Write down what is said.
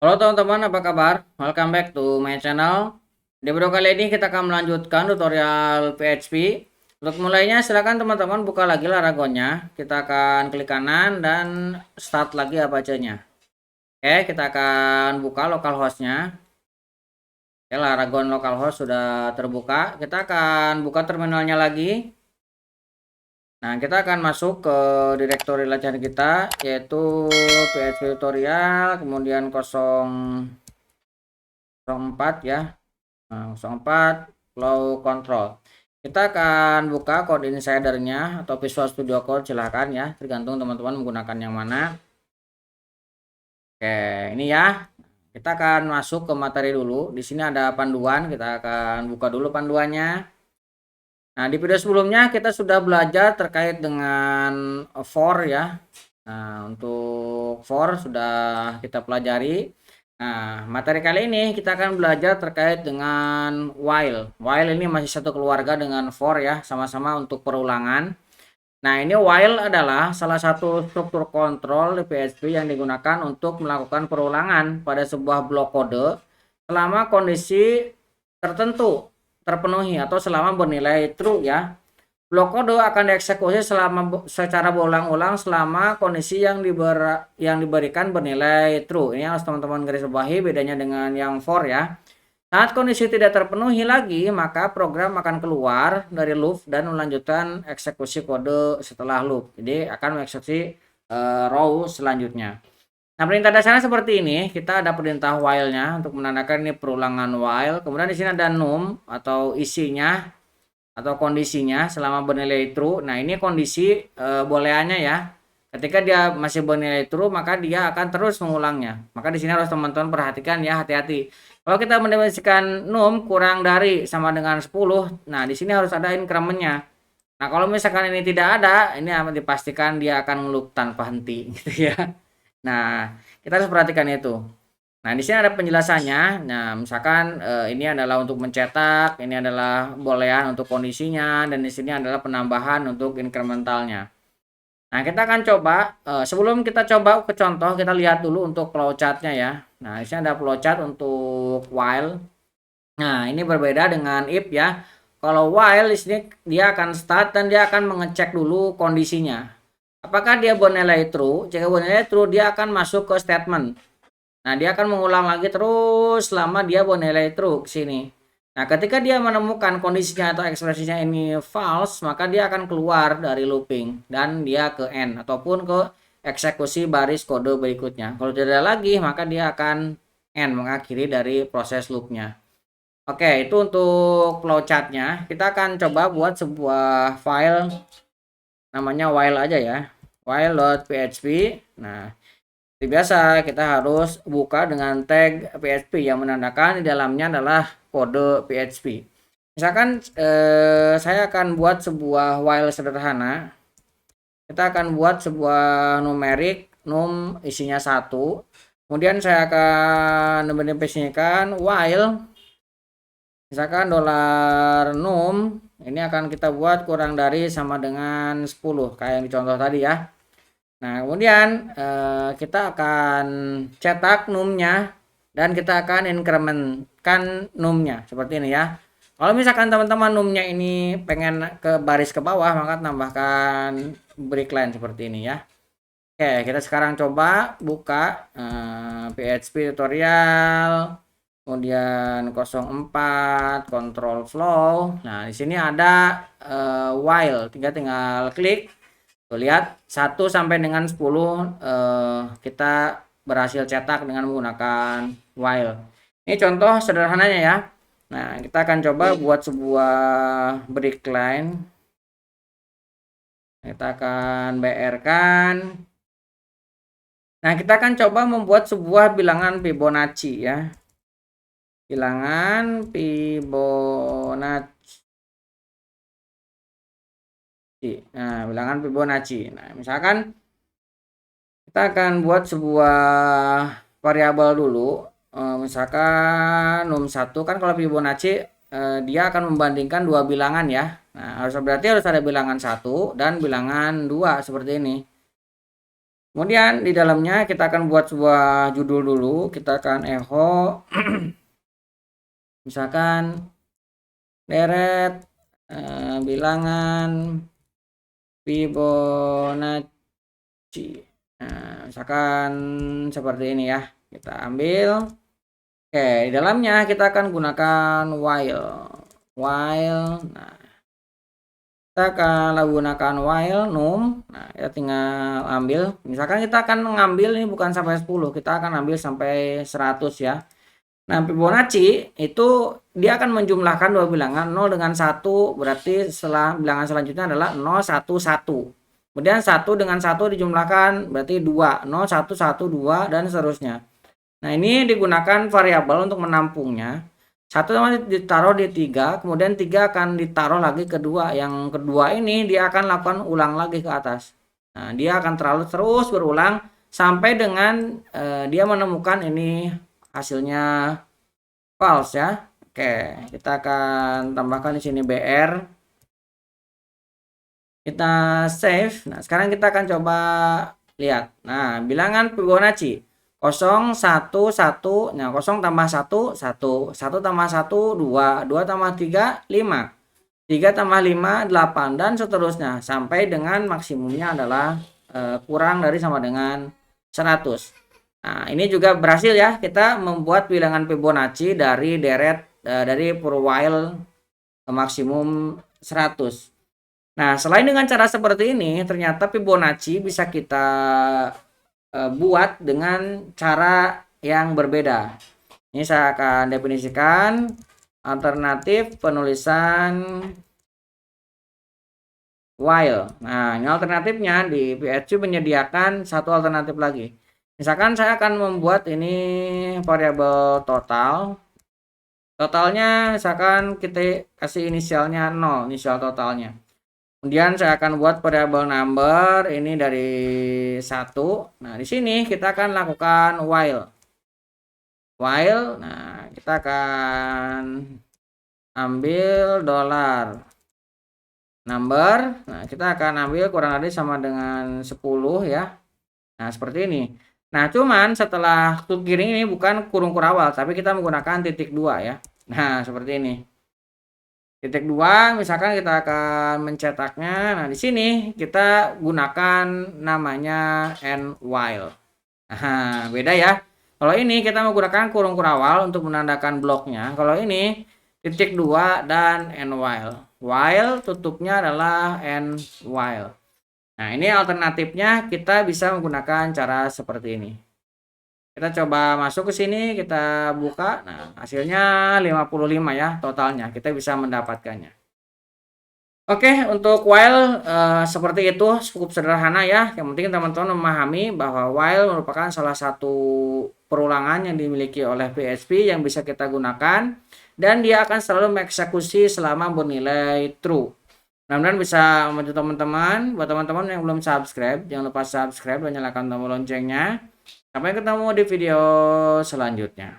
Halo teman-teman, apa kabar? Welcome back to my channel. Di video kali ini kita akan melanjutkan tutorial PHP. Untuk mulainya silakan teman-teman buka lagi Laragonnya. Kita akan klik kanan dan start lagi Apache-nya. Oke, kita akan buka localhost-nya. Oke, Laragon localhost sudah terbuka. Kita akan buka terminalnya lagi. Nah, kita akan masuk ke directory latihan kita, yaitu PHP tutorial, kemudian 004 ya. Nah, 04 flow control. Kita akan buka code insidernya atau Visual Studio Code, silahkan ya, tergantung teman-teman menggunakan yang mana. Oke, ini ya. Kita akan masuk ke materi dulu. Di sini ada panduan, kita akan buka dulu panduannya. Nah, di video sebelumnya kita sudah belajar terkait dengan for ya. Nah, untuk for sudah kita pelajari. Nah, materi kali ini kita akan belajar terkait dengan while. While ini masih satu keluarga dengan for ya, sama-sama untuk perulangan. Nah, ini while adalah salah satu struktur kontrol di PHP yang digunakan untuk melakukan perulangan pada sebuah blok kode selama kondisi tertentu terpenuhi atau selama bernilai true ya. Blok kode akan dieksekusi secara berulang-ulang selama kondisi yang diberikan bernilai true. Ini harus teman-teman garis bawahi bedanya dengan yang for ya. Saat kondisi tidak terpenuhi lagi, maka program akan keluar dari loop dan melanjutkan eksekusi kode setelah loop. Jadi akan mengeksekusi row selanjutnya. Nah, perintah dasarnya seperti ini. Kita ada perintah while-nya untuk menandakan ini perulangan while. Kemudian di sini ada num atau isinya atau kondisinya selama bernilai true. Nah, ini kondisi booleannya ya. Ketika dia masih bernilai true, maka dia akan terus mengulangnya. Maka di sini harus teman-teman perhatikan ya, hati-hati. Kalau kita mendefinisikan num kurang dari sama dengan 10, nah di sini harus ada increment-nya. Nah, kalau misalkan ini tidak ada, ini akan dipastikan dia akan loop tanpa henti gitu ya. Nah, kita harus perhatikan itu. Nah, di sini ada penjelasannya. Nah, misalkan ini adalah untuk mencetak, ini adalah boolean untuk kondisinya, dan di sini adalah penambahan untuk incrementalnya. Nah, kita akan coba sebelum kita coba ke contoh, kita lihat dulu untuk flowchart-nya ya. Nah, di sini ada flowchart untuk while. Nah, ini berbeda dengan if ya. Kalau while di sini dia akan start dan dia akan mengecek dulu kondisinya. Apakah dia bernilai true? Jika bernilai true, dia akan masuk ke statement. Nah, dia akan mengulang lagi terus selama dia bernilai true ke sini. Nah, ketika dia menemukan kondisinya atau ekspresinya ini false, maka dia akan keluar dari looping dan dia ke end ataupun ke eksekusi baris kode berikutnya. Kalau tidak ada lagi, maka dia akan end, mengakhiri dari proses loopnya. Oke, itu untuk flowchart-nya. Kita akan coba buat sebuah file namanya while aja ya. While.php. Nah, seperti biasa kita harus buka dengan tag PHP yang menandakan di dalamnya adalah kode PHP. Misalkan saya akan buat sebuah while sederhana. Kita akan buat sebuah numerik num isinya 1. Kemudian saya akan mendefinisikan while misalkan $num ini akan kita buat kurang dari sama dengan 10 kayak yang dicontoh tadi ya. Nah, kemudian kita akan cetak num-nya dan kita akan incrementkan num-nya seperti ini ya. Kalau misalkan teman-teman num-nya ini pengen ke baris ke bawah, maka tambahkan break line seperti ini ya. Oke, kita sekarang coba buka PHP tutorial, kemudian 04 control flow. Nah, di sini ada while, tinggal klik. Tuh, lihat 1 sampai dengan 10 kita berhasil cetak dengan menggunakan while. Ini contoh sederhananya ya. Nah, kita akan coba buat sebuah break line. Kita akan BR kan. Nah, kita akan coba membuat sebuah bilangan Fibonacci ya. Bilangan Fibonacci. Nah, bilangan Fibonacci. Nah, misalkan kita akan buat sebuah variabel dulu. Misalkan num1 kan kalau Fibonacci dia akan membandingkan dua bilangan ya. Nah, berarti harus ada bilangan 1 dan bilangan 2 seperti ini. Kemudian di dalamnya kita akan buat sebuah judul dulu. Kita akan echo misalkan deret bilangan Fibonacci. Nah, misalkan seperti ini ya. Kita ambil. Oke, di dalamnya kita akan gunakan while. Nah, kita akan gunakan while num. Nah, kita tinggal ambil. Misalkan kita akan mengambil ini bukan sampai 10, kita akan ambil sampai 100 ya. Nah, Fibonacci itu dia akan menjumlahkan dua bilangan 0 dengan 1, berarti setelah bilangan selanjutnya adalah 0, 1, 1. Kemudian 1 dengan 1 dijumlahkan berarti 2, 0, 1, 1, 2 dan seterusnya. Nah, ini digunakan variabel untuk menampungnya. 1 ditaruh di 3, kemudian 3 akan ditaruh lagi ke 2. Yang kedua ini dia akan lakukan ulang lagi ke atas. Nah, dia akan terus berulang sampai dengan dia menemukan ini hasilnya false ya. Oke, kita akan tambahkan di sini BR. Kita save. Nah, sekarang kita akan coba lihat. Nah, bilangan Fibonacci 0, 1, 1. Nah, 0 tambah 1, 1. 1 tambah 1, 2. 2 tambah 3, 5. 3 tambah 5, 8. Dan seterusnya. Sampai dengan maksimumnya adalah kurang dari sama dengan 100. Nah, ini juga berhasil ya. Kita membuat bilangan Fibonacci dari deret dari per while maksimum 100. Nah, selain dengan cara seperti ini, ternyata Fibonacci bisa kita buat dengan cara yang berbeda. Ini saya akan definisikan alternatif penulisan while. Nah, ini alternatifnya di PHP menyediakan satu alternatif lagi. Misalkan saya akan membuat ini variabel total. Totalnya misalkan kita kasih inisialnya 0, inisial totalnya. Kemudian saya akan buat variabel number ini dari 1. Nah, di sini kita akan lakukan while. Nah, kita akan ambil dollar number. Nah, kita akan ambil kurang lebih sama dengan 10 ya. Nah, seperti ini. Nah, cuman setelah sub giring ini bukan kurung kurawal, tapi kita menggunakan titik 2 ya. Nah, seperti ini. Titik 2, misalkan kita akan mencetaknya. Nah, di sini kita gunakan namanya and while. Nah, beda ya. Kalau ini kita menggunakan kurung kurawal untuk menandakan bloknya. Kalau ini titik 2 dan and while. While tutupnya adalah and while. Nah, ini alternatifnya kita bisa menggunakan cara seperti ini. Kita coba masuk ke sini, kita buka. Nah, hasilnya 55 ya totalnya. Kita bisa mendapatkannya. Oke, untuk while seperti itu cukup sederhana ya. Yang penting teman-teman memahami bahwa while merupakan salah satu perulangan yang dimiliki oleh PHP yang bisa kita gunakan. Dan dia akan selalu mengeksekusi selama bernilai true. Mudah-mudahan bisa membantu teman-teman. Buat teman-teman yang belum subscribe, jangan lupa subscribe dan nyalakan tombol loncengnya. Sampai ketemu di video selanjutnya.